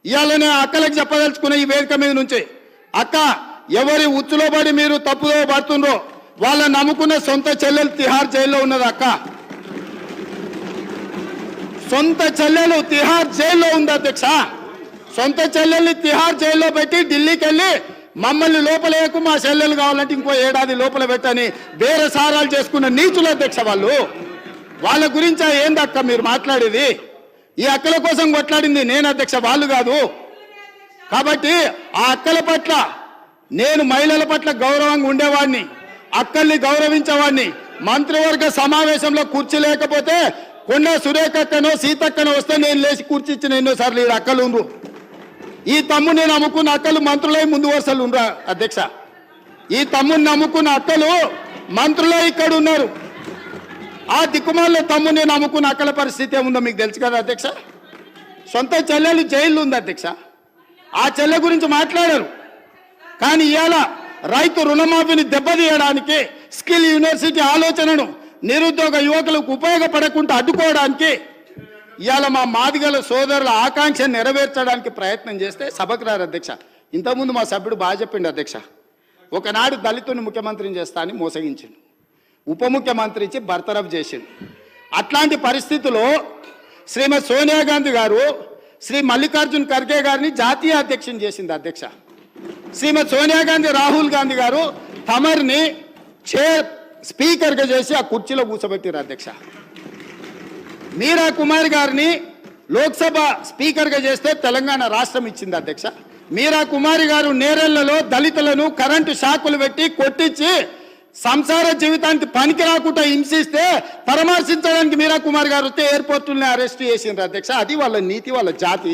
ఇవాళ నేను అక్కలకు చెప్పదలుచుకున్న ఈ వేదిక మీద నుంచి, అక్క ఎవరి ఉచ్చులో పడి మీరు తప్పుదో పడుతుండ్రో వాళ్ళని నమ్ముకున్న సొంత చెల్లెలు తిహార్ జైల్లో ఉన్నది. అక్క సొంత చెల్లెలు తిహార్ జైల్లో ఉంది అధ్యక్ష. సొంత చెల్లెల్ని తిహార్ జైల్లో పెట్టి ఢిల్లీకి వెళ్ళి మమ్మల్ని లోపలేకు మా చెల్లెలు కావాలంటే ఇంకో ఏడాది లోపల పెట్టని వేరే సారాలు చేసుకున్న నీచుల అధ్యక్ష వాళ్ళు. వాళ్ళ గురించి ఏందక్క మీరు మాట్లాడేది? ఈ అక్కల కోసం కొట్లాడింది నేను అధ్యక్ష, వాళ్ళు కాదు. కాబట్టి ఆ అక్కల పట్ల నేను మహిళల పట్ల గౌరవంగా ఉండేవాడిని, అక్కల్ని గౌరవించేవాడిని. మంత్రివర్గ సమావేశంలో కుర్చీ లేకపోతే కొండ సురేఖక్కనో సీతక్కనో వస్తే నేను లేచి కుర్చీ ఇచ్చిన ఎన్నోసార్లు ఈ అక్కలు ఉండ్రు. ఈ తమ్ముని నమ్ముకున్న అక్కలు మంత్రులై ముందు వరుసలు ఉండరా అధ్యక్ష? ఈ తమ్ముని నమ్ముకున్న అక్కలు మంత్రులే ఇక్కడ ఉన్నారు. ఆ దిక్కుమాల తమ్ముని నమ్ముకున్న అక్కల పరిస్థితి ఏముందో మీకు తెలుసు కదా అధ్యక్ష. సొంత చెల్లెలు జైలు ఉంది అధ్యక్ష. ఆ చెల్లె గురించి మాట్లాడారు. కానీ ఇవాళ రైతు రుణమాఫీని దెబ్బతీయడానికి, స్కిల్ యూనివర్సిటీ ఆలోచనను నిరుద్యోగ యువకులకు ఉపయోగపడకుండా అడ్డుకోవడానికి ఇవాళ మా మాదిగల సోదరుల ఆకాంక్ష నెరవేర్చడానికి ప్రయత్నం చేస్తే సభకు రారు అధ్యక్ష. ఇంతకుముందు మా సభ్యుడు బాగా చెప్పిండు అధ్యక్ష. ఒకనాడు దళితుని ముఖ్యమంత్రిని చేస్తా అని మోసగించిండు, ఉప ముఖ్యమంత్రి ఇచ్చి బర్తరఫ్ చేసిండు. అట్లాంటి పరిస్థితుల్లో శ్రీమతి సోనియా గాంధీ గారు శ్రీ మల్లికార్జున్ ఖర్గే గారిని జాతీయ అధ్యక్షుని చేసింది అధ్యక్ష. శ్రీమతి సోనియా గాంధీ రాహుల్ గాంధీ గారు తమర్ని స్పీకర్గా చేసి ఆ కుర్చీలో కూర్చోబెట్టారు అధ్యక్ష. మీరా కుమార్ గారిని లోక్సభ స్పీకర్గా చేస్తే తెలంగాణ రాష్ట్రం ఇచ్చింది అధ్యక్ష. మీరా కుమారి గారు నేరెళ్లలో దళితులను కరెంటు షాకులు పెట్టి కొట్టించి సంసార జీవితానికి పనికి రాకుండా హింసిస్తే పరామర్శించడానికి మీరా కుమార్ గారు వస్తే ఎయిర్పోర్టుల్ని అరెస్ట్ చేసిండ్రు అధ్యక్ష. అది వాళ్ళ నీతి, వాళ్ళ జాతి.